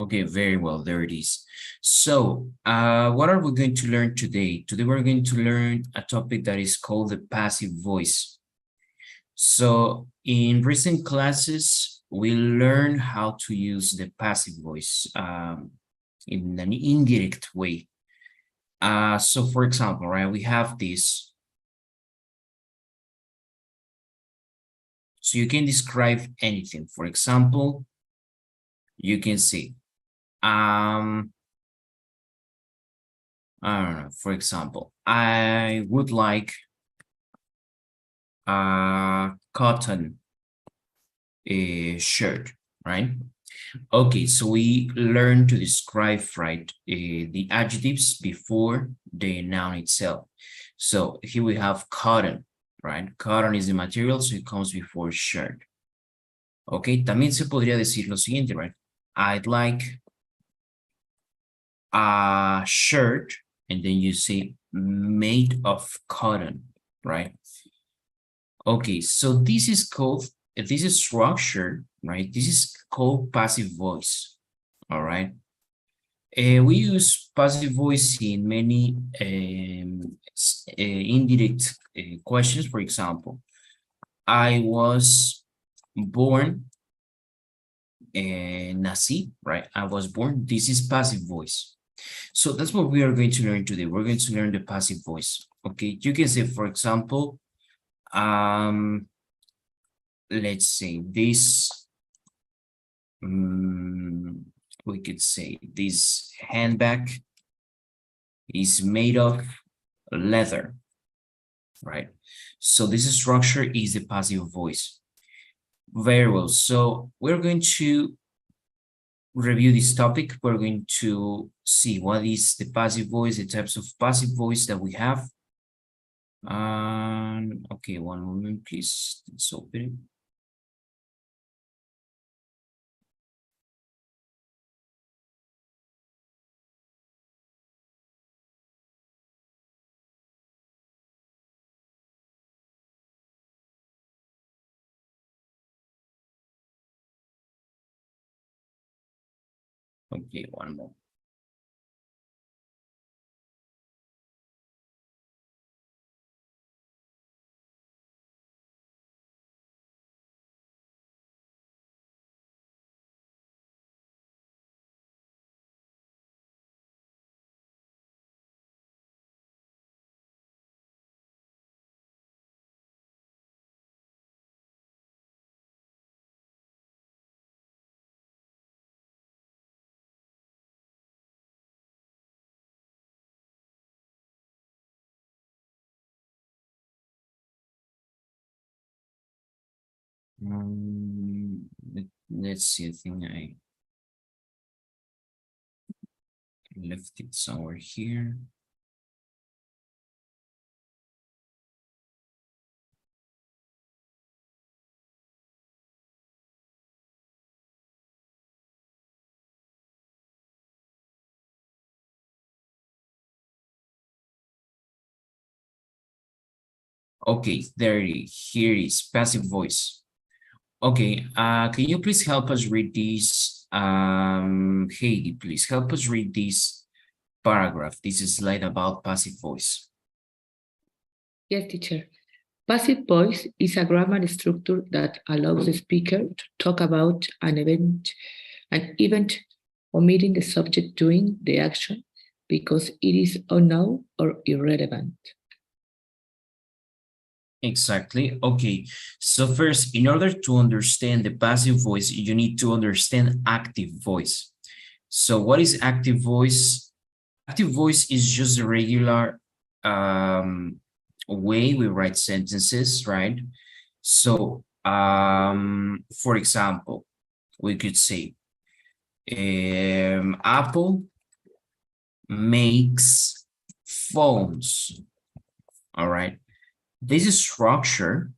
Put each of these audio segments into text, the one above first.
Okay, very well. There it is. So, what are we going to learn today? Today, we're going to learn a topic that is called the passive voice. So, in recent classes, we learn how to use the passive voice in an indirect way. So, for example, right, we have this. So, you can describe anything. For example, you can say, I don't know, for example, I would like a cotton shirt, right? Okay, so we learn to describe, right, the adjectives before the noun itself. So here we have cotton, right? Cotton is the material, so it comes before shirt. Okay, también se podría decir lo siguiente, right? I'd like a shirt, and then you say made of cotton, right? Okay, so this is called, this is structure, right? This is called passive voice, all right? We use passive voice in many indirect questions. For example, I was born, nací, right? I was born. This is passive voice. So that's what we are going to learn today. We're going to learn the passive voice. Okay, you can say, for example, let's say this, we could say this handbag is made of leather, right? So this structure is the passive voice. Very well. So we're going to review this topic. We're going to see what is the passive voice, the types of passive voice that we have. Okay, one moment, please. Let's open it. Okay, one more. Let's see, I think I left it somewhere here. Okay, there it is. Here is passive voice. Okay, can you please help us read this? Heidi, please help us read this paragraph. This is slide about passive voice. Yes, teacher. Passive voice is a grammar structure that allows the speaker to talk about an event omitting the subject doing the action because it is unknown or irrelevant. Exactly. Okay. So first, in order to understand the passive voice, you need to understand active voice. So what is active voice? Active voice is just a regular way we write sentences, right? So for example, we could say Apple makes phones. All right. This structure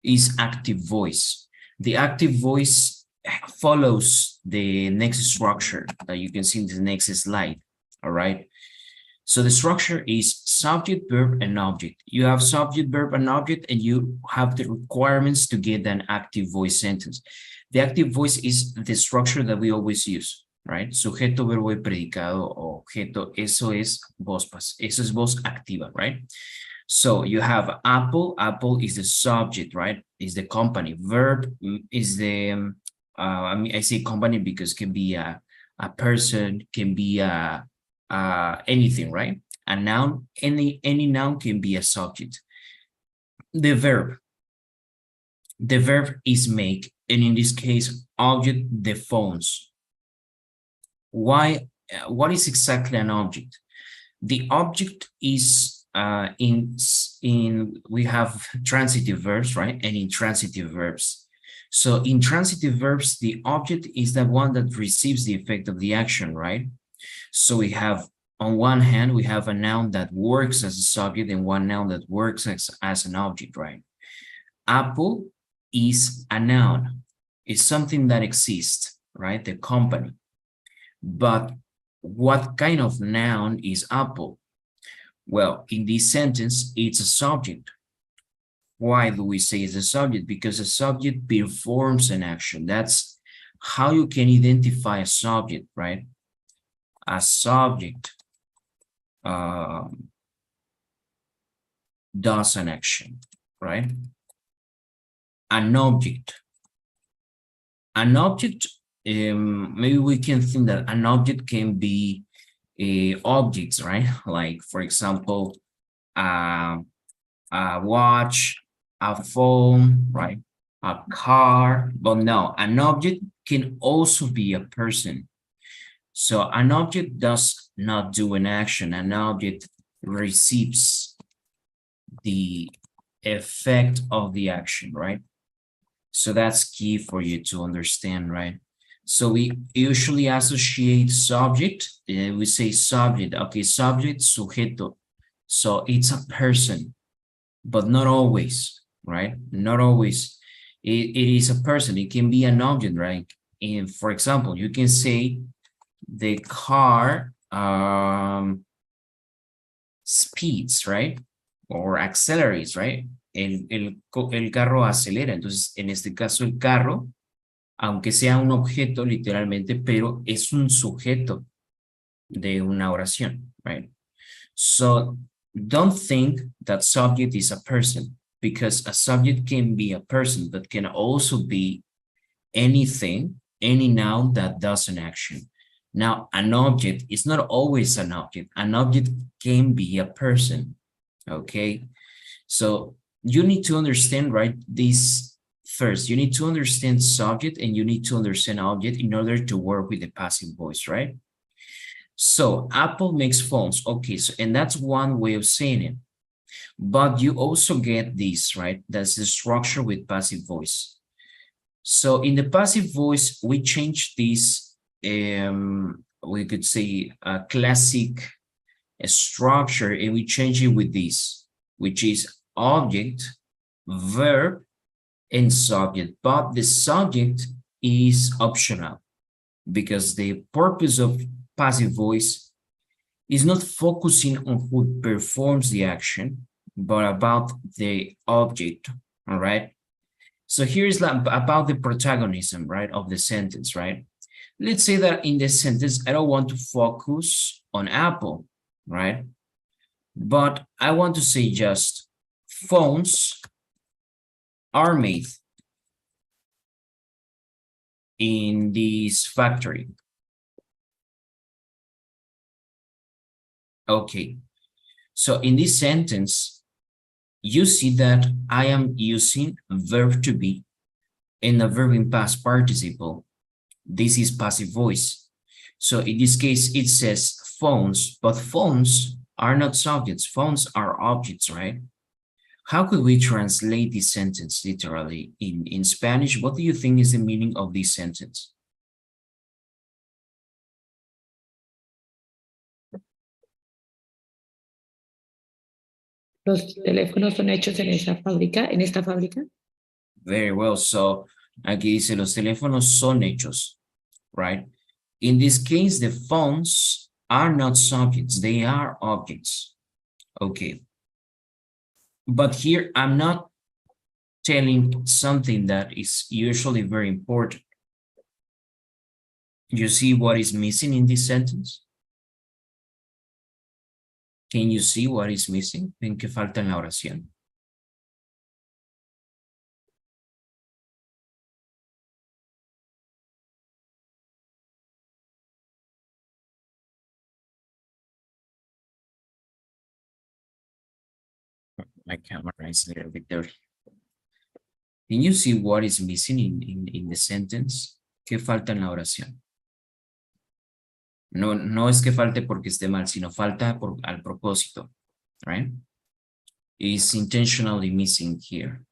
is active voice. The active voice follows the next structure that you can see in the next slide. All right. So the structure is subject, verb, and object. You have subject, verb, and object, and you have the requirements to get an active voice sentence. The active voice is the structure that we always use. right? Sujeto, verbo y predicado, objeto, eso es voz, eso es voz activa, right? So you have Apple. Apple is the subject, right? Is the company. Verb is the, I mean, I say company because it can be a person, can be anything, right? A noun, any noun can be a subject. The verb is make, and in this case, object, the phones. Why? What is exactly an object? The object is we have transitive verbs, right? And intransitive verbs. So in transitive verbs, the object is the one that receives the effect of the action, right? So we have, on one hand, we have a noun that works as a subject and one noun that works as an object, right? Apple is a noun. It's something that exists, right? The company. But what kind of noun is Apple? Well, in this sentence, it's a subject. Why do we say it's a subject? Because a subject performs an action. That's how you can identify a subject, right? A subject does an action, right? An object. An object, maybe we can think that an object can be objects, right? Like, for example, a watch, a phone, right? A car, but no, an object can also be a person. So an object does not do an action. An object receives the effect of the action, right? So that's key for you to understand, right? So we usually associate subject, we say subject, okay, subject, sujeto. So it's a person, but not always, right? Not always. It is a person, it can be an object, right? And for example, you can say the car speeds, right? Or accelerates, right? El carro acelera. Entonces, en este caso, el carro, aunque sea un objeto literalmente, pero es un sujeto de una oración, right? So don't think that subject is a person, because a subject can be a person, but can also be anything, any noun that does an action. Now, an object is not always an object. An object can be a person, okay? So you need to understand, right, this first. You need to understand subject and you need to understand object in order to work with the passive voice, right? So Apple makes phones. Okay, so and that's one way of saying it. But you also get this, right? That's the structure with passive voice. So in the passive voice, we change this, we could say a classic structure, and we change it with this, which is object, verb, and subject. But the subject is optional because the purpose of passive voice is not focusing on who performs the action, but about the object, all right? So here's about the protagonism, right, of the sentence, right? Let's say that in this sentence, I don't want to focus on Apple, right? But I want to say just phones are made in this factory. Okay, so in this sentence, you see that I am using verb to be and a verb in past participle. This is passive voice. So in this case, it says phones, but phones are not subjects. Phones are objects, right? How could we translate this sentence literally in Spanish? What do you think is the meaning of this sentence? Los teléfonos son hechos en esta fábrica. Very well. So aquí dice los teléfonos son hechos, right? In this case, the phones are not subjects. They are objects. Okay. But here I'm not telling something that is usually very important. You see what is missing in this sentence? Can you see what is missing? ¿En qué falta en la oración? My camera is a little bit dirty. Can you see what is missing in the sentence? ¿Qué falta en la oración? No, no es que falte porque esté mal, sino falta al propósito, right? Is intentionally missing here.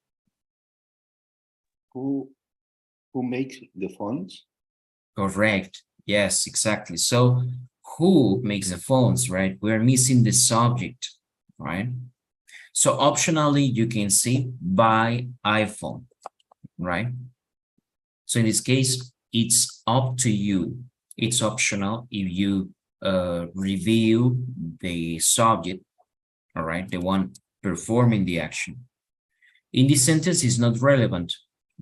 Who makes the phones? Correct. Yes, exactly. So who makes the phones, right? We're missing the subject, right? So optionally, you can say by iPhone, right? So in this case, it's up to you. It's optional if you review the subject, all right, the one performing the action. In this sentence, is not relevant,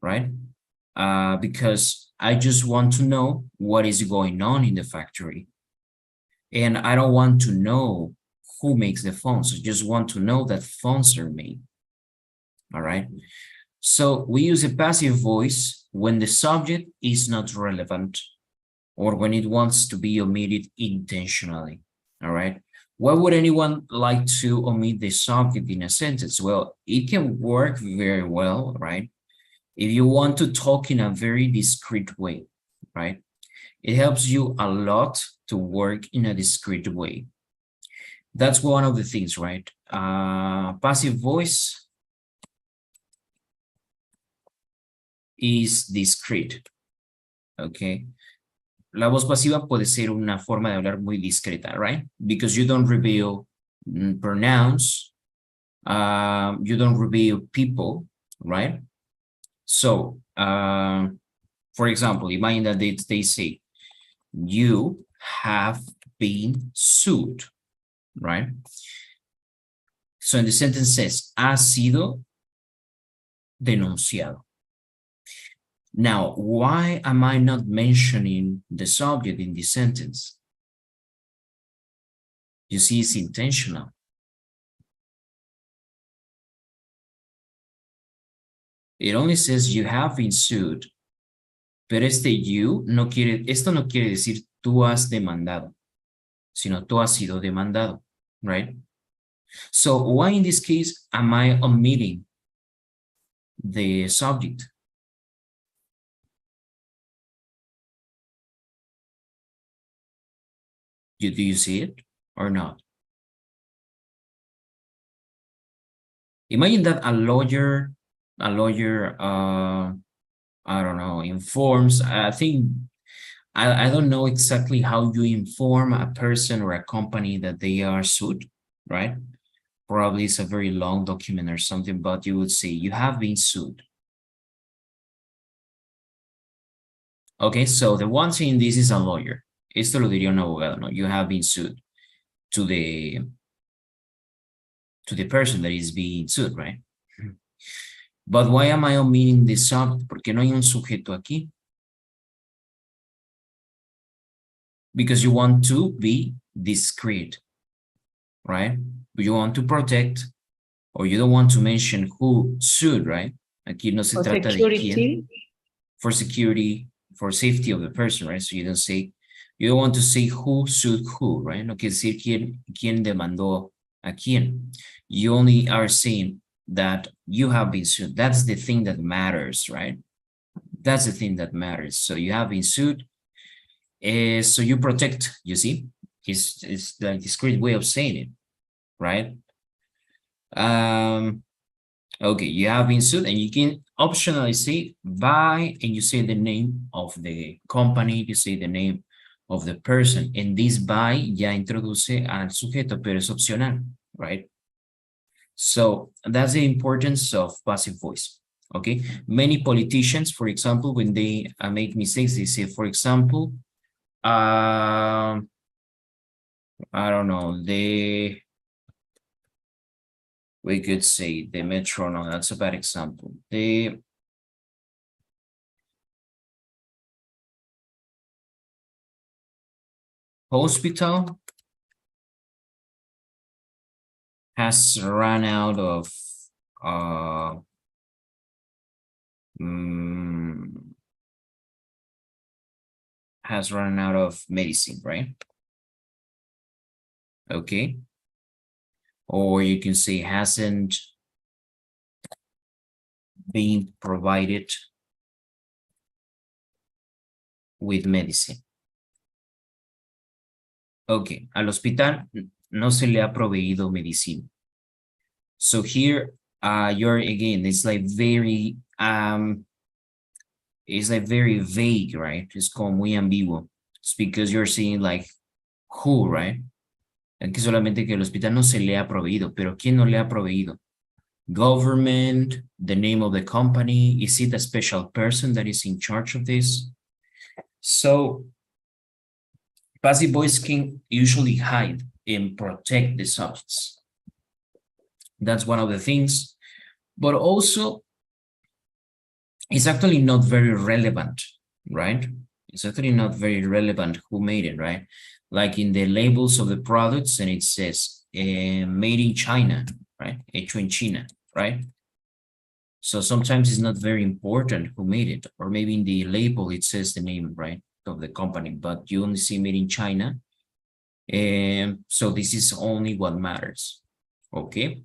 right? Because I just want to know what is going on in the factory. And I don't want to know who makes the phones. I just want to know that phones are made. All right. So we use a passive voice when the subject is not relevant or when it wants to be omitted intentionally. All right. Why would anyone like to omit the subject in a sentence? Well, it can work very well, right? If you want to talk in a very discreet way, right? It helps you a lot to work in a discreet way. That's one of the things, right? Passive voice is discreet, okay? La voz pasiva puede ser una forma de hablar muy discreta, right? Because you don't reveal pronouns, you don't reveal people, right? So, for example, imagine that they say, you have been sued, right? So in the sentence says, ha sido denunciado. Now, why am I not mentioning the subject in this sentence? You see, it's intentional. It only says you have been sued. Pero you no quiere, esto no quiere decir tú has demandado, sino tú has sido demandado, right? So why in this case am I omitting the subject? Do you see it or not? Imagine that a lawyer, I don't know, informs, I think, I don't know exactly how you inform a person or a company that they are sued, right? Probably it's a very long document or something, but you would say you have been sued. Okay, so the one saying this is a lawyer. Esto lo diría un abogado, no? You have been sued to the person that is being sued, right? But why am I omitting the subject? Porque no hay un sujeto aquí. Because you want to be discreet, right? You want to protect, or you don't want to mention who sued, right? Aquí no se trata de quién. For security, for safety of the person, right? So you don't want to say who sued who, right? No quiere decir quién demandó a quién. You only are saying that you have been sued. That's the thing that matters, right? That's the thing that matters. So you have been sued. So you protect, you see? It's the discrete way of saying it, right? Okay, you have been sued, and you can optionally say by, and you say the name of the company, you say the name of the person, and this by ya introduce al sujeto, pero es opcional, right? So that's the importance of passive voice, okay? Many politicians, for example, when they make mistakes, they say, for example, I don't know, we could say the metronome, that's a bad example. hospital has run out of medicine, right? Okay. Or you can say hasn't been provided with medicine. Okay, al hospital no se le ha proveído medicina. So here, you're again, it's like very vague, right? It's como muy ambiguo. It's because you're saying like who, right? Aquí solamente que el hospital no se le ha proveído, pero ¿quién no le ha proveído? Government, the name of the company, is it a special person that is in charge of this? So passive voice can usually hide and protect the subjects. That's one of the things, but also it's actually not very relevant, right? It's actually not very relevant who made it, right? Like in the labels of the products and it says made in China, right? Hecho en China, right? So sometimes it's not very important who made it, or maybe in the label it says the name, right, of the company, but you only see made in China. And so this is only what matters. Okay,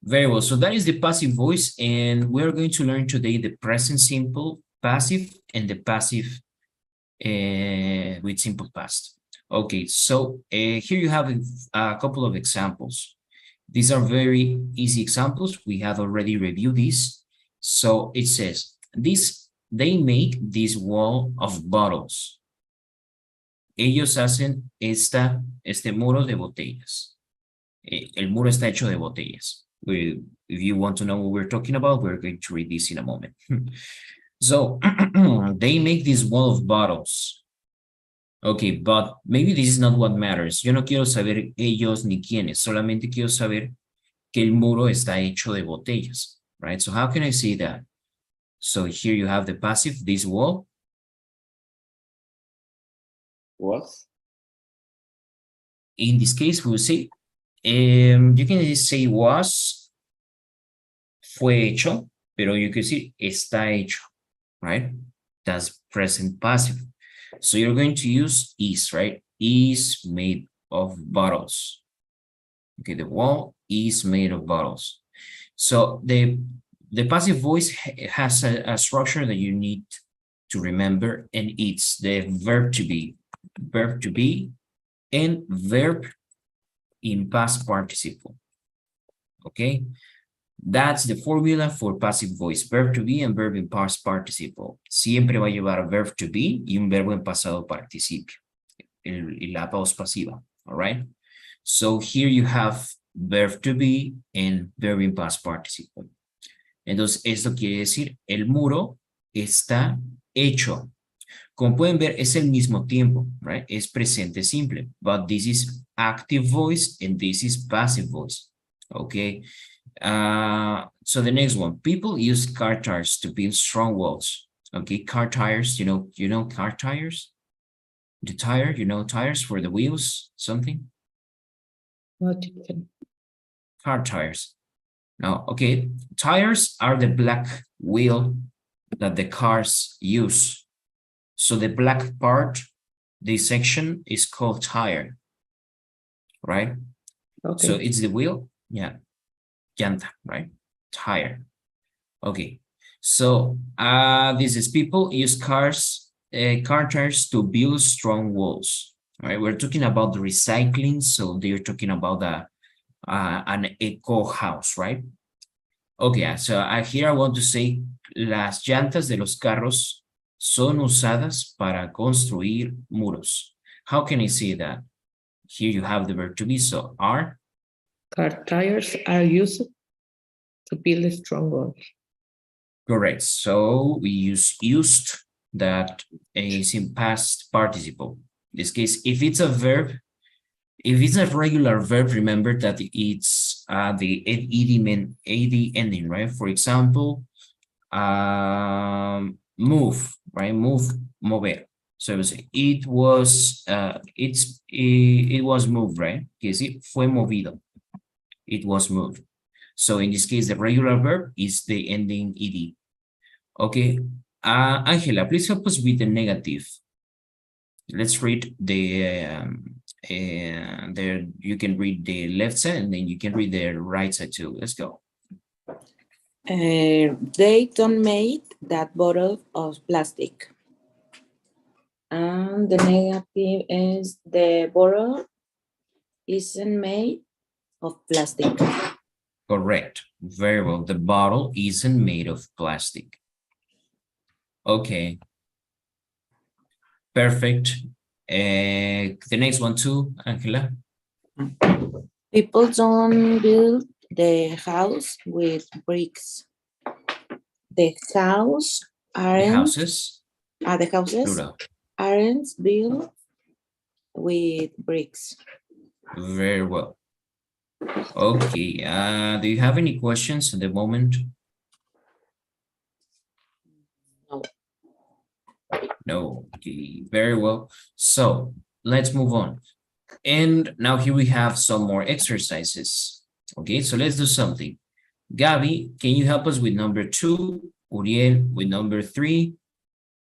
very well. So that is the passive voice, and we're going to learn today the present simple passive and the passive with simple past. Okay, so here you have a couple of examples. These are very easy examples. We have already reviewed these. So it says, they make this wall of bottles. Ellos hacen este muro de botellas. El muro está hecho de botellas. If you want to know what we're talking about, we're going to read this in a moment. So they make this wall of bottles. Okay, but maybe this is not what matters. Yo no quiero saber ellos ni quiénes, solamente quiero saber que el muro está hecho de botellas, right? So how can I say that? So here you have the passive, this wall. Was? In this case, we will say, you can say was, fue hecho, pero you can say está hecho, right? That's present passive. So you're going to use is, right? Is made of bottles. Okay, the wall is made of bottles. So the passive voice has a structure that you need to remember, and it's the verb to be, and verb in past participle. Okay, that's the formula for passive voice, verb to be and verb in past participle. Siempre va a llevar verb to be y un verbo en pasado participio, la voz pasiva, all right? So here you have verb to be and verb in past participle. Entonces, esto quiere decir, el muro está hecho. Como pueden ver, es el mismo tiempo, right? Es presente simple, but this is active voice and this is passive voice, okay? So the next one, people use car tires to build strong walls. Okay, car tires, you know car tires? The tire, tires for the wheels, something? Not even. Car tires. No, okay, tires are the black wheel that the cars use. So the black part, this section is called tire, right? Okay. So it's the wheel, yeah. Llanta, right? Tire. Okay. So this is people use car tires to build strong walls. All right, we're talking about the recycling, so they're talking about an eco house, right? Okay, so here I want to say las llantas de los carros son usadas para construir muros. How can I say that? Here you have the verb to be, so are. Car tires are used to build a strong wall. Correct. So we use used, that is in past participle. In this case, if it's a verb, if it's a regular verb, remember that it's the ed ending, right? For example, move, right? Move, mover. So it was, it was moved, right? Que decir, fue movido. It was moved. So in this case, the regular verb is the ending ed. Okay, Angela, please help us with the negative. Let's read there. You can read the left side and then you can read the right side too. Let's go. They don't make that bottle of plastic. And the negative is the bottle isn't made of plastic. Correct. Very well. The bottle isn't made of plastic. Okay. Perfect. The next one too, Angela. People don't build the house with bricks. The house The aren't houses, the houses plural. aren't built with bricks. Very well. Okay. Do you have any questions at the moment? No. No. Okay. Very well. So let's move on. And now here we have some more exercises. Okay, so let's do something. Gabby, can you help us with number 2? Uriel with number 3.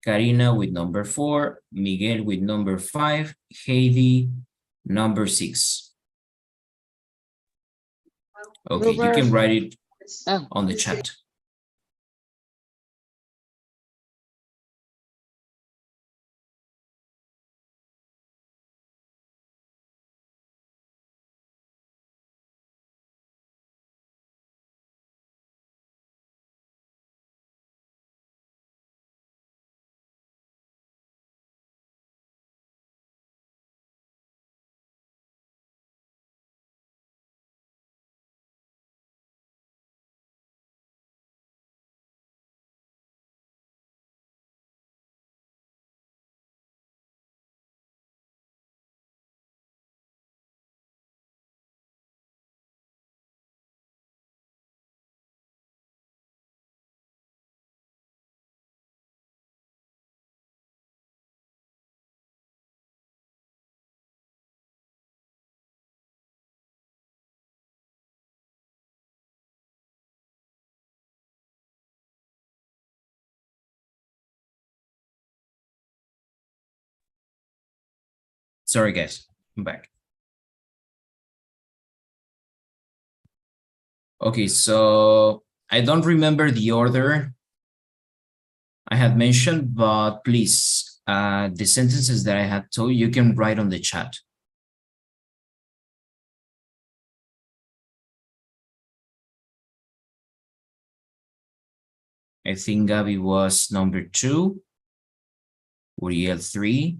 Karina with number 4. Miguel with number 5. Heidi, number 6. Okay, you can write it on the chat. Sorry, guys, I'm back. Okay, so I don't remember the order I had mentioned, but please, the sentences that I had told you can write on the chat. I think Gabby was number 2, Uriel 3,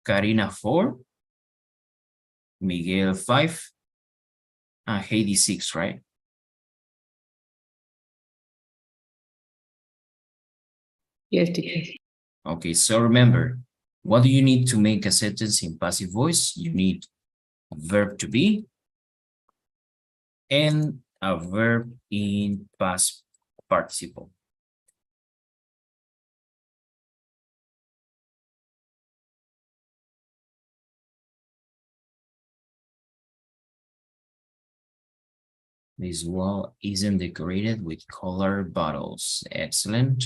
Karina 4, Miguel 5, and Heidi 6, right? Yes, teacher. Okay, so remember, what do you need to make a sentence in passive voice? You need a verb to be and a verb in past participle. This wall isn't decorated with color bottles. Excellent.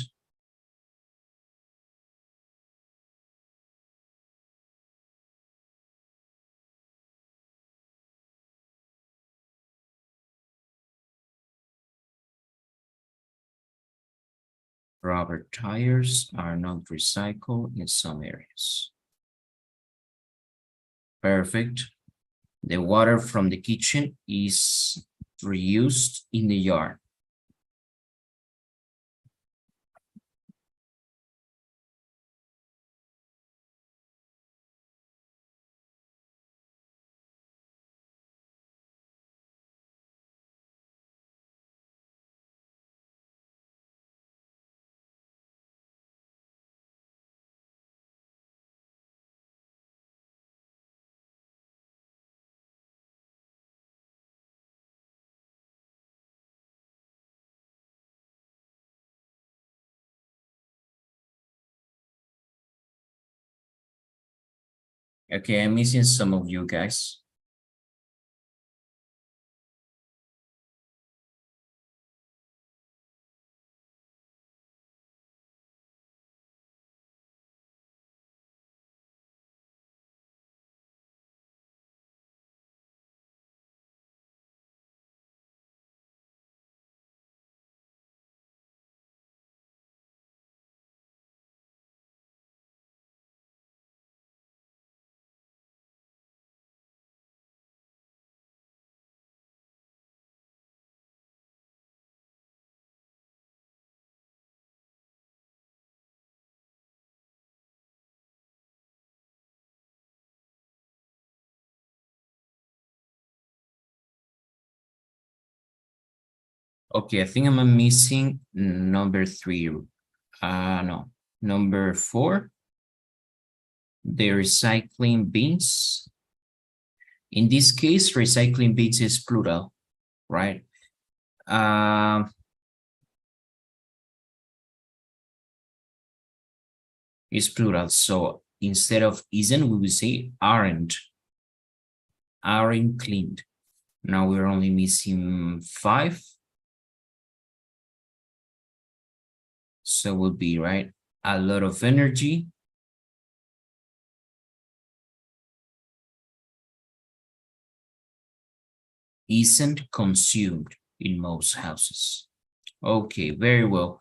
Rubber tires are not recycled in some areas. Perfect. The water from the kitchen is reused in the yard. Okay, I'm missing some of you guys. Okay, I think I'm missing number 3. No, number 4. The recycling bins. In this case, recycling bins is plural, right? Is plural. So instead of isn't, we will say aren't cleaned. Now we're only missing 5. So it would be, right, a lot of energy isn't consumed in most houses. Okay, very well.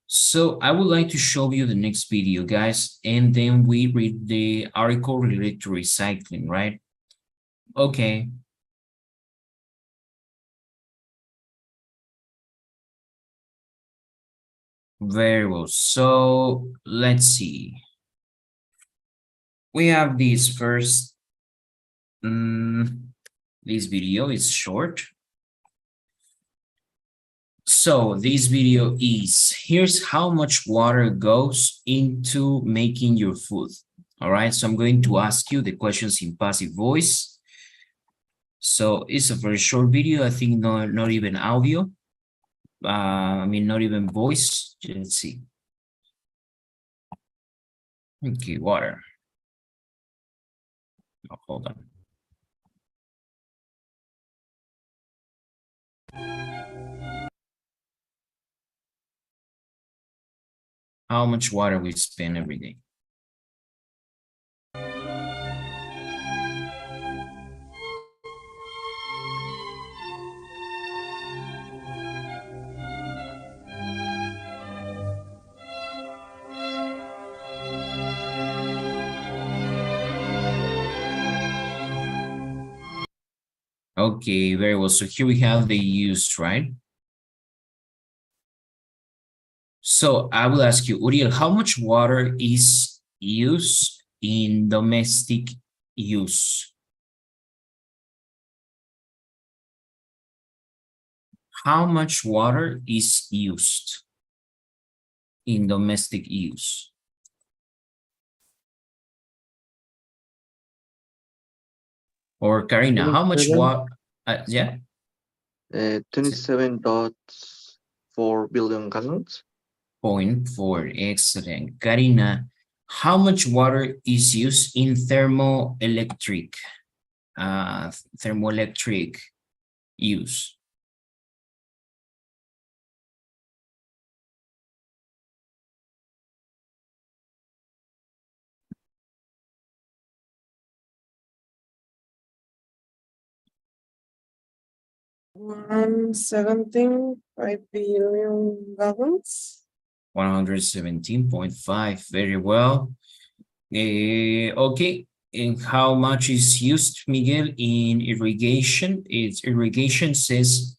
So I would like to show you the next video, guys, and then we read the article related to recycling, right? Okay. Very well. So let's see. We have this first. This video is short. So this video is, here's how much water goes into making your food. All right, so I'm going to ask you the questions in passive voice. So it's a very short video. I think not even audio. I mean, not even voice. Let's see. Okay, water. Oh, hold on. How much water we spend every day? Okay, very well. So here we have the use, right? So I will ask you, Uriel, how much water is used in domestic use? How much water is used in domestic use? Or Karina, how much water? Yeah. 27.4 billion gallons. 0.4, excellent. Karina, how much water is used in thermoelectric use? One 17.5 billion gallons. 117.5, very well. Okay, and how much is used, Miguel, in irrigation? It's irrigation says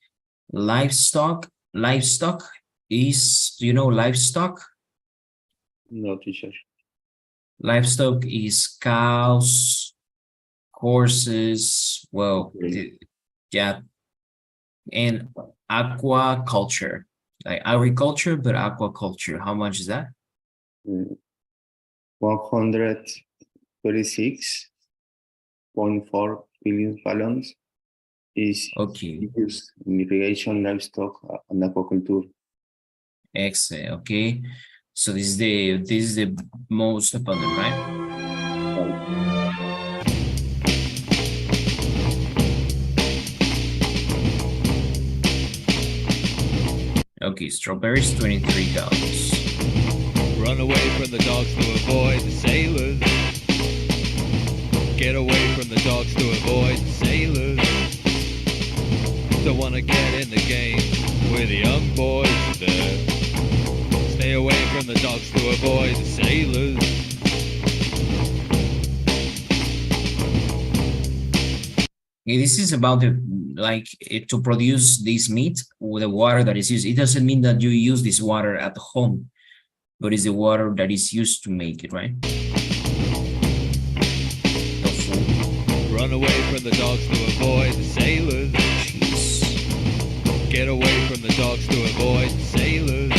livestock. Livestock is, do you know livestock? No, teacher. Livestock is cows, horses, well, Okay. yeah, and aquaculture, like agriculture, but aquaculture. How much is that? 136.4 billion gallons is Okay, used in irrigation, livestock, and aquaculture. excellent. Okay, so this is the most abundant, right? strawberries, $23. Run away from the dogs to avoid the sailors. Get away from the dogs to avoid the sailors. Don't wanna get in the game with the young boys there. Stay away from the dogs to avoid the sailors. Okay, this is about the to produce this meat with the water that is used. It doesn't mean that you use this water at home, but it's the water that is used to make it, right? Tofu, Run away from the dogs to avoid the sailors. cheese. Get away from the dogs to avoid the sailors.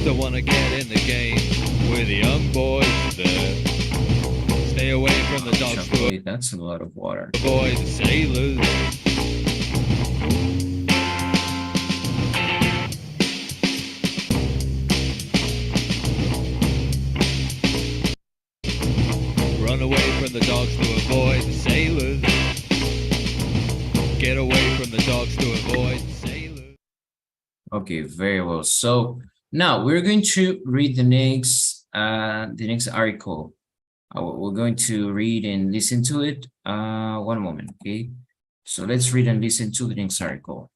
Don't wanna get in the game with the young boys there. Stay away from the dogs to Chocolate, that's a lot of water. avoid the sailors. Run away from the dogs to avoid the sailors. Get away from the dogs to avoid the sailors. Okay, very well. So now we're going to read the next article. We're going to read and listen to it. One moment, okay? So let's read and listen to the next article.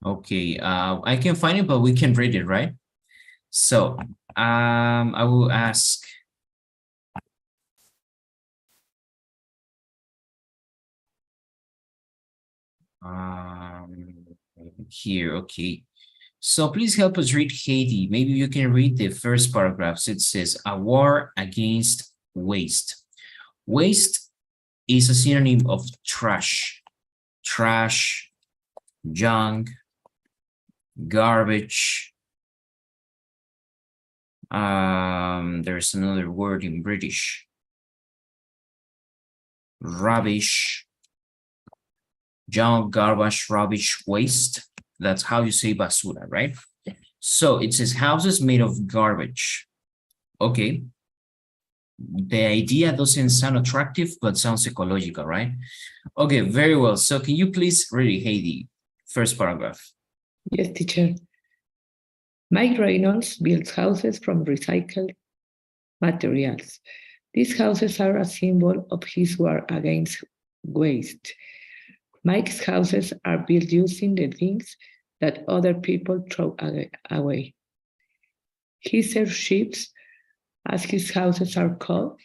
Okay, I can find it, but we can read it, right? So, I will ask. Here, okay. So please help us read Haiti. Maybe you can read the first paragraph. It says, a war against waste. Waste is a synonym of trash. Trash, junk, garbage. There's another word in British. Rubbish. Junk, garbage, rubbish, waste. That's how you say basura, right? So it says houses made of garbage. Okay. The idea doesn't sound attractive, but sounds ecological, right? Okay, very well. So can you please read it, Heidi? first paragraph. Yes, teacher. Mike Reynolds builds houses from recycled materials. These houses are a symbol of his war against waste. Mike's houses are built using the things that other people throw away. His airships, as his houses are called,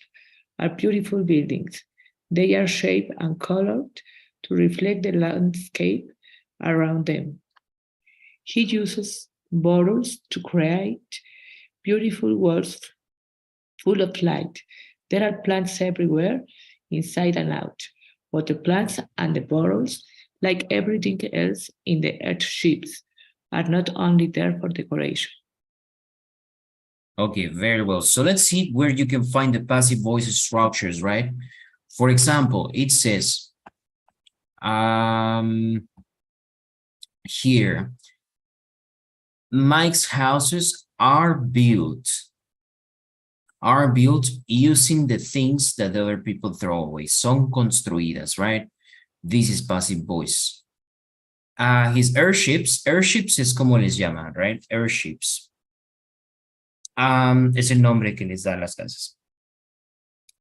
are beautiful buildings. They are shaped and colored to reflect the landscape around them. He uses bottles to create beautiful walls full of light. There are plants everywhere, inside and out. But the plants and the bottles, like everything else in the airships, are not only there for decoration. Okay, very well. So let's see where you can find the passive voice structures, right? For example, it says here, Mike's houses are built using the things that the other people throw away. Son construidas, right? This is passive voice. His airships es como les llaman, right? Airships. Es el nombre que les da las casas.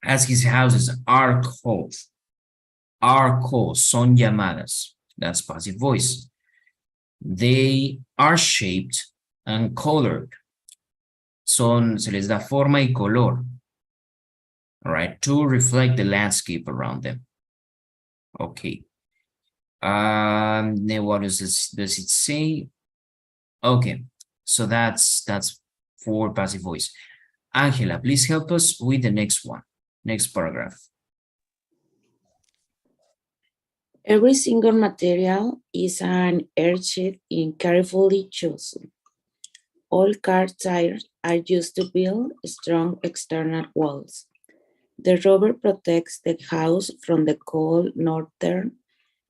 As his houses are called, son llamadas. That's passive voice. They are shaped and colored. Se les da forma y color, all right, to reflect the landscape around them. Okay. Then what does it say? Okay, so that's for passive voice. Angela, please help us with the next one, next paragraph. Every single material is an airsheet in carefully chosen. All car tires are used to build strong external walls. The rubber protects the house from the cold northern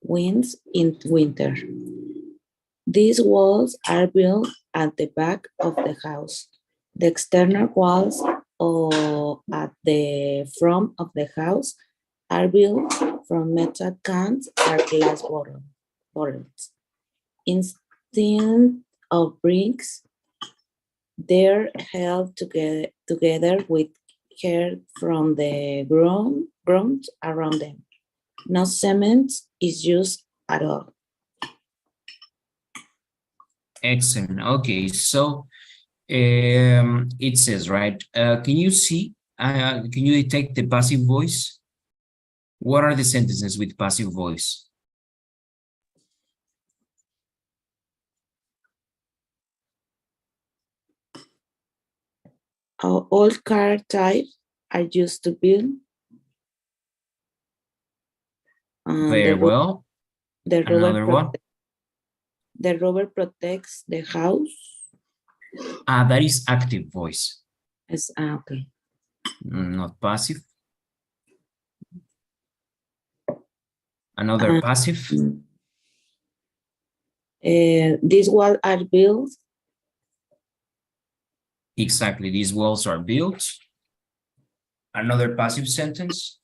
winds in winter. These walls are built at the back of the house. The external walls at the front of the house are built from metal cans or glass bottles. Instead of bricks, they're held together with hair from the ground around them. No cement is used at all. Excellent. Okay, so it says, right, can you see, can you detect the passive voice? What are the sentences with passive voice? All car tires are used to build. Very well. Another one. The rubber protects the house. That is active voice. Okay. Not passive. Another passive. These walls are built. Exactly, these walls are built. Another passive sentence.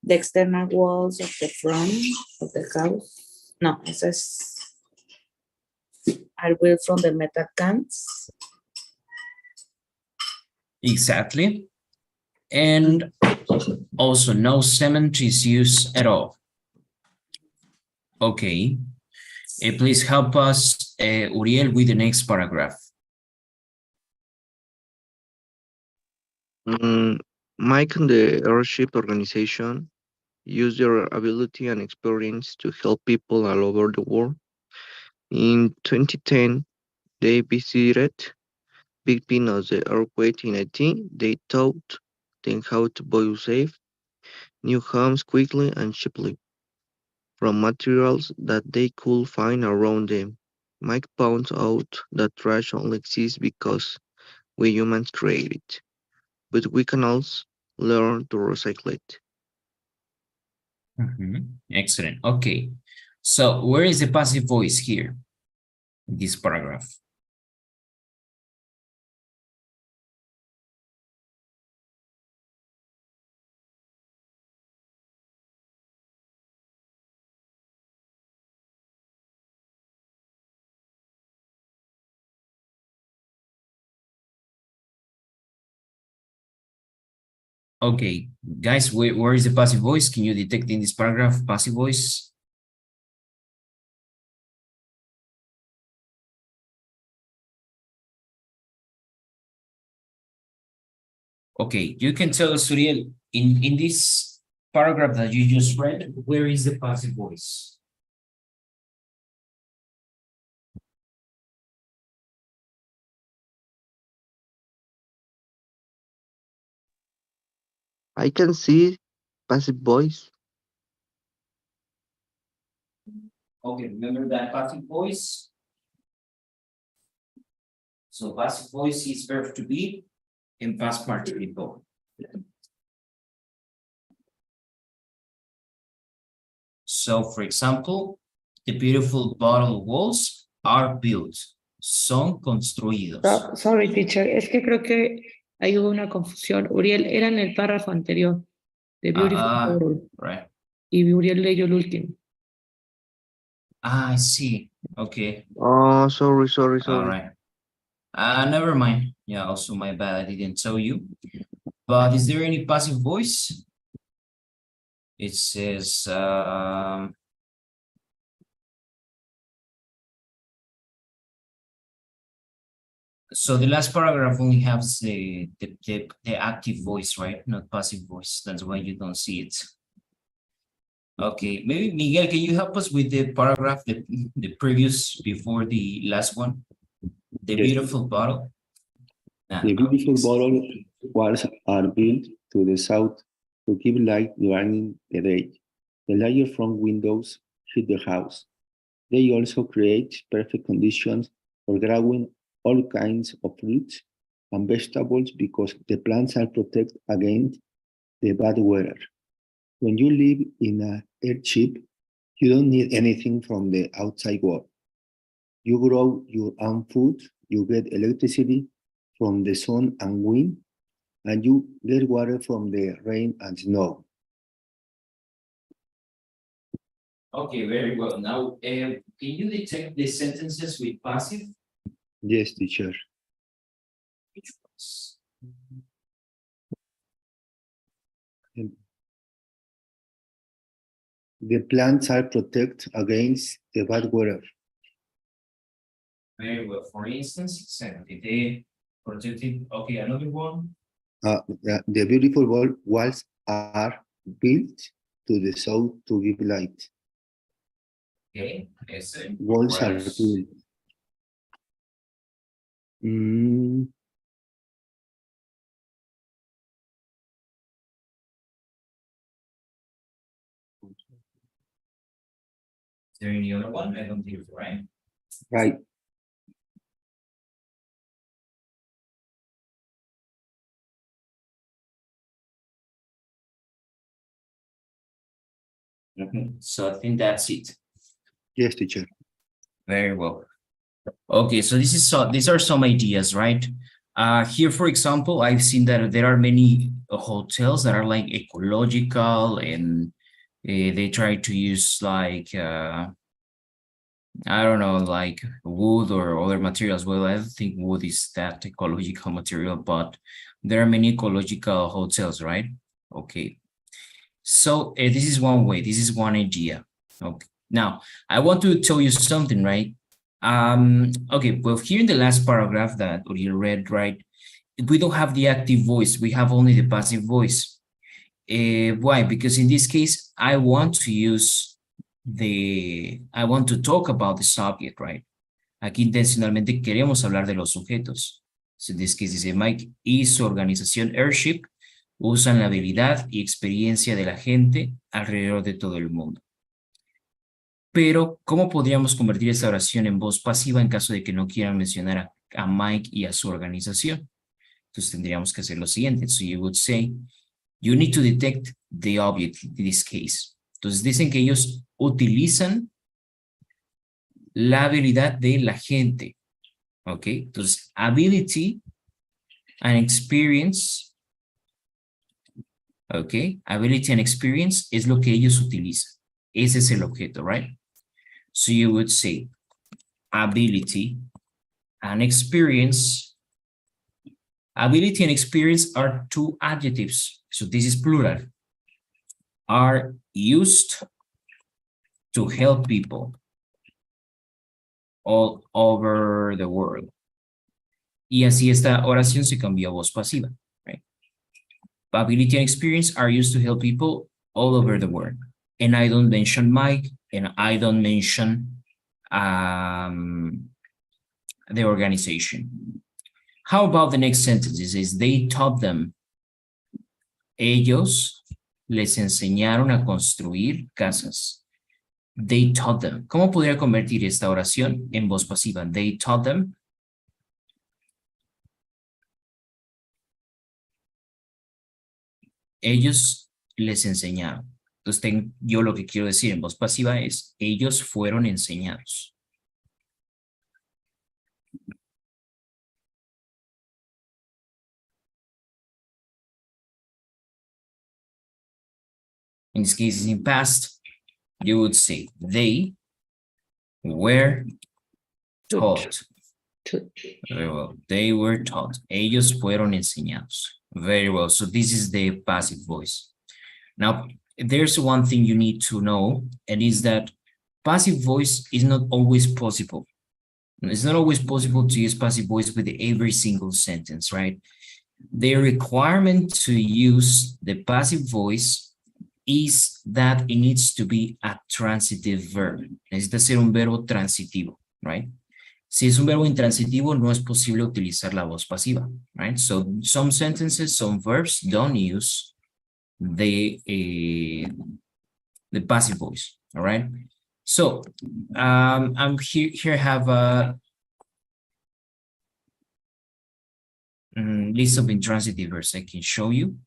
The external walls of the front of the house. No, it says are built from the metal cans. Exactly. And also no cement is used at all. Okay. Please help us, Uriel, with the next paragraph. Mike and the airship organization use their ability and experience to help people all over the world. In 2010, they visited victims of the earthquake in Haiti. They taught them how to build safe new homes quickly and cheaply from materials that they could find around them. Mike points out that trash only exists because we humans create it, but we can also learn to recycle it. Excellent. Okay. So where is the passive voice here in this paragraph? Okay, guys, where is the passive voice? Can you detect in this paragraph passive voice? Okay, you can tell us, Uriel, in this paragraph that you just read, where is the passive voice? I can see passive voice. Okay, remember that passive voice? So passive voice is verb to be in past participle. So, for example, the beautiful bottle walls are built. Son construidos. Sorry, teacher. Es que creo que ahí hubo una confusión. Uriel era en el párrafo anterior. The beautiful bottle. Right. Y Uriel leyó el último. I see. Okay. Oh, sorry. All right. Never mind. Yeah, also my bad. I didn't tell you. But is there any passive voice? It says, so the last paragraph only has the active voice, right? Not passive voice. That's why you don't see it. Okay, maybe Miguel, can you help us with the paragraph, the previous before the last one? The Yes. beautiful bottle. The beautiful bottle walls are built to the south to keep light during the day. The larger front windows heat the house. They also create perfect conditions for growing all kinds of fruits and vegetables because the plants are protected against the bad weather. When you live in an airship, you don't need anything from the outside world. You grow your own food, you get electricity from the sun and wind, and you get water from the rain and snow. Okay, very well. Now, can you detect the sentences with passive? Yes, teacher. Which ones? The plants are protected against the bad weather. Very well. For instance, they protected. Okay, another one. The beautiful walls are built to the south to give light. Okay, Walls are built. Is there any other one? I don't think so, right? Right. So I think that's it. Yes, teacher. Very well. Okay, so these are some ideas, right? Here, for example, I've seen that there are many hotels that are like ecological and they try to use like I don't know, like wood or other materials. Well, I don't think wood is that ecological material, but there are many ecological hotels, right? Okay. So this is one way, this is one idea. Okay. Now, I want to tell you something, right? Okay, well, here in the last paragraph that you read, right, we don't have the active voice, we have only the passive voice. Why? Because in this case, I want to talk about the subject, right? Aquí intencionalmente queremos hablar de los sujetos. So in this case, dice Mike y su organización Airship usan la habilidad y experiencia de la gente alrededor de todo el mundo. Pero, ¿cómo podríamos convertir esta oración en voz pasiva en caso de que no quieran mencionar a Mike y a su organización? Entonces tendríamos que hacer lo siguiente. So you would say, you need to detect the object in this case. Entonces dicen que ellos utilizan la habilidad de la gente. ¿Ok? Entonces, ability and experience. ¿Ok? Ability and experience es lo que ellos utilizan. Ese es el objeto, right? So you would say ability and experience Ability and experience are two adjectives. So this is plural. Are used to help people all over the world. Y así esta oración se cambió a voz pasiva. Right? Ability and experience are used to help people all over the world. And I don't mention Mike, and I don't mention the organization. How about the next sentence? It says, they taught them. Ellos les enseñaron a construir casas. They taught them. ¿Cómo podría convertir esta oración en voz pasiva? They taught them. Ellos les enseñaron. Entonces, yo lo que quiero decir en voz pasiva es, ellos fueron enseñados. In this case, in past, you would say, they were taught. Very well. They were taught. Ellos fueron enseñados. Very well. So this is the passive voice. Now, there's one thing you need to know, and is that passive voice is not always possible. It's not always possible to use passive voice with every single sentence, right? The requirement to use the passive voice is that it needs to be a transitive verb. Necesita ser un verbo transitivo, right? Si es un verbo intransitivo, no es posible utilizar la voz pasiva, right? So some sentences, some verbs don't use the passive voice, all right? So I'm here have a list of intransitive verbs I can show you.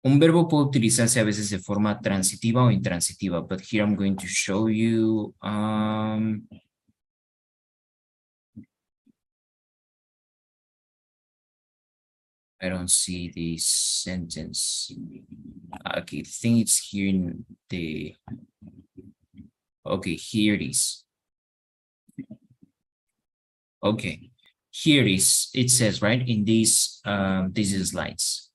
Un verbo puede utilizarse a veces de forma transitiva o intransitiva, but here I'm going to show you I don't see the sentence. Okay, I think it's here in the, okay, here it is. Okay, here it is. It says, right, in these slides.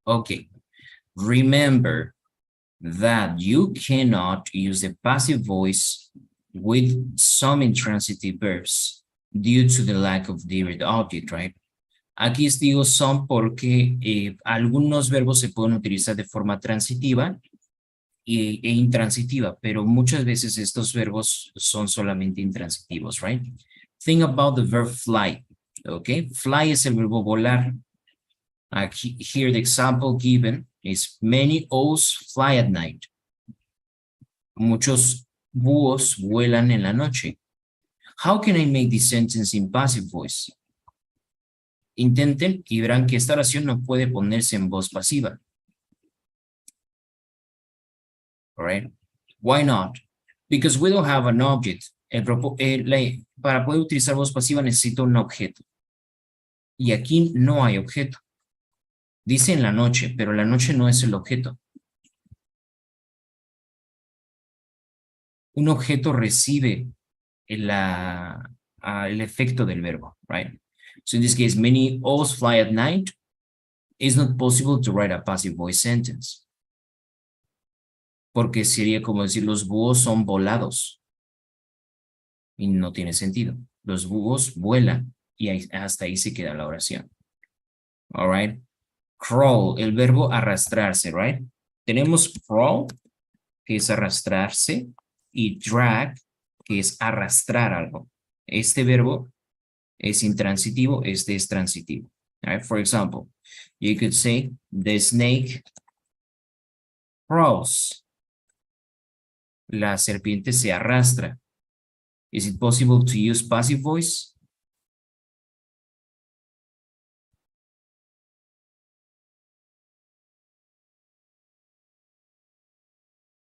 Okay, remember that you cannot use the passive voice with some intransitive verbs due to the lack of direct object, right? Aquí les digo son porque algunos verbos se pueden utilizar de forma transitiva e intransitiva, pero muchas veces estos verbos son solamente intransitivos, right? Think about the verb fly, okay? Fly es el verbo volar. Here the example given is many owls fly at night. Muchos búhos vuelan en la noche. How can I make this sentence in passive voice? Intenten y verán que esta oración no puede ponerse en voz pasiva. All right? Why not? Because we don't have an object. Para poder utilizar voz pasiva necesito un objeto. Y aquí no hay objeto. Dice en la noche, pero la noche no es el objeto. Un objeto recibe el efecto del verbo, right? So in this case, many owls fly at night. It's not possible to write a passive voice sentence. Porque sería como decir los búhos son volados. Y no tiene sentido. Los búhos vuelan y hasta ahí se queda la oración. All right. Crawl, el verbo arrastrarse, right? Tenemos crawl, que es arrastrarse, y drag, que es arrastrar algo. Este verbo es intransitivo, este es transitivo. All right? For example, you could say, the snake crawls. La serpiente se arrastra. Is it possible to use passive voice?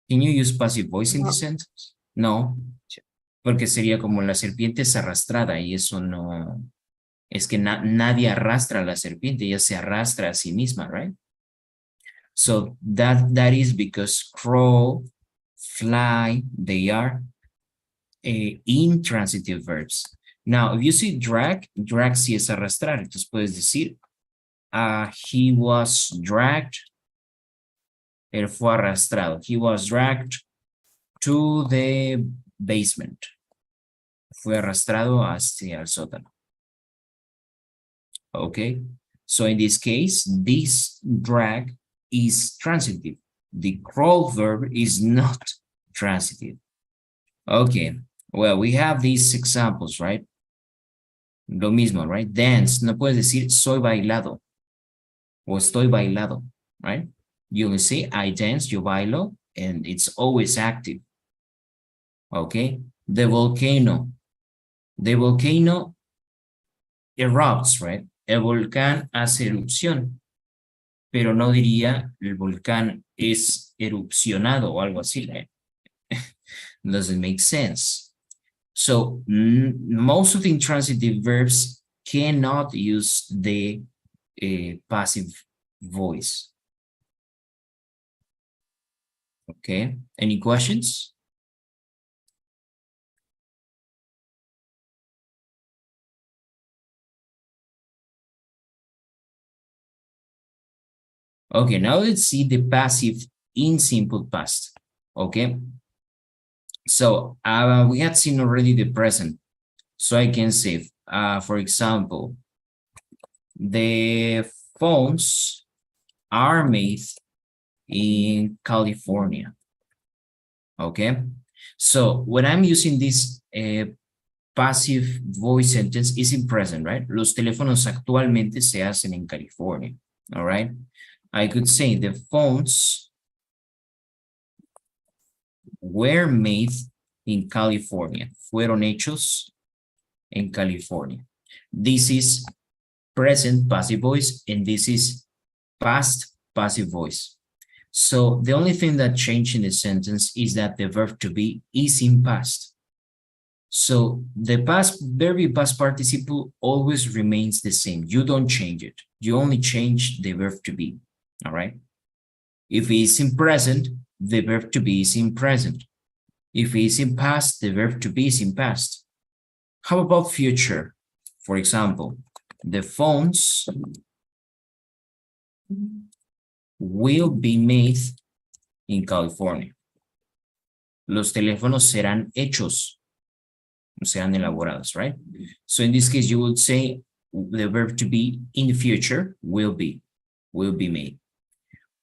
Can you use passive voice in this sentence? No, porque sería como la serpiente es arrastrada y eso no, es que nadie arrastra a la serpiente, ella se arrastra a sí misma, right? So that is because crawl, fly, they are intransitive verbs. Now, if you see drag, drag sí es arrastrar. Entonces puedes decir, he was dragged. Él fue arrastrado. He was dragged to the basement. Fue arrastrado hacia el sótano. Okay. So in this case, this drag is transitive. The crawl verb is not transitive. Okay. Well, we have these examples, right? Lo mismo, right? Dance. No puedes decir soy bailado o estoy bailado, right? You will say I dance, yo bailo, and it's always active. Okay. The volcano. The volcano erupts, right? El volcán hace erupción, pero no diría el volcán es erupcionado o algo así, right? Doesn't make sense. So most of the intransitive verbs cannot use the passive voice. Okay, any questions? Okay, now let's see the passive in simple past. Okay, so we had seen already the present. So I can say, for example, the phones are made in California. Okay, so when I'm using this passive voice sentence is in present, right? Los teléfonos actualmente se hacen en California. All right, I could say the phones were made in California. Fueron hechos en California. This is present passive voice and this is past passive voice. So the only thing that changed in the sentence is that the verb to be is in past. So the past verb in past participle always remains the same. You don't change it. You only change the verb to be. All right. If it is in present, the verb to be is in present. If it is in past, the verb to be is in past. How about future? For example, the phones will be made in California. Los teléfonos serán hechos, serán elaborados, right? So in this case, you would say the verb to be in the future will be made.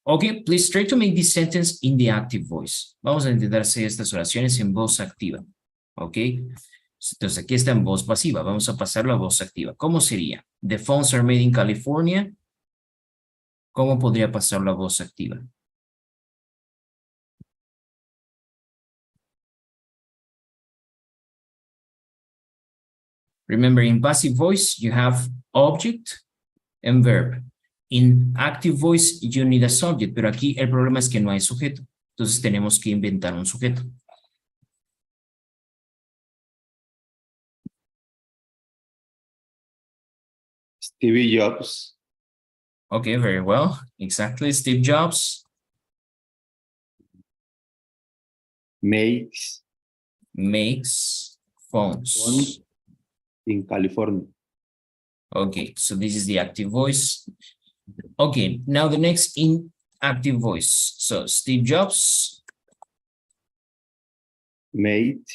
Okay, please try to make this sentence in the active voice. Vamos a intentar hacer estas oraciones en voz activa. Okay, entonces aquí está en voz pasiva. Vamos a pasarlo a voz activa. ¿Cómo sería? The phones are made in California. ¿Cómo podría pasarlo a voz activa? Remember, in passive voice, you have object and verb. In active voice, you need a subject, pero aquí el problema es que no hay sujeto. Entonces tenemos que inventar un sujeto. Steve Jobs. Okay, very well. Exactly, Steve Jobs. Makes phones. In California. Okay, so this is the active voice. Okay, now the next inactive voice. So Steve Jobs. Made.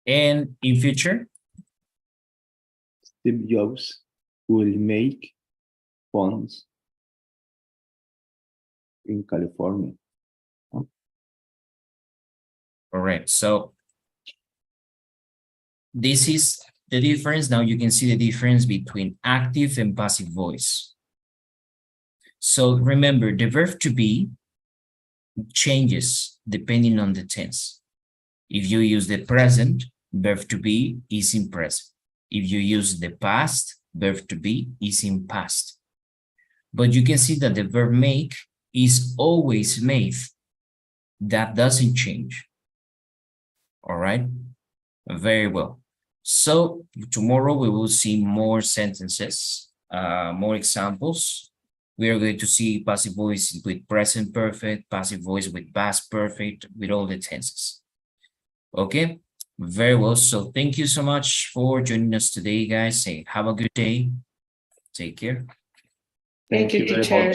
And in future? Steve Jobs will make phones in California. Correct. So this is the difference. Now you can see the difference between active and passive voice. So remember, the verb to be changes depending on the tense. If you use the present, verb to be is in present. If you use the past, verb to be is in past. But you can see that the verb make is always made. That doesn't change. All right, very well. So tomorrow we will see more sentences, more examples. We are going to see passive voice with present perfect, passive voice with past perfect, with all the tenses. Okay, very well. So thank you so much for joining us today, guys. Say have a good day. Take care. Thank you, very teacher. much.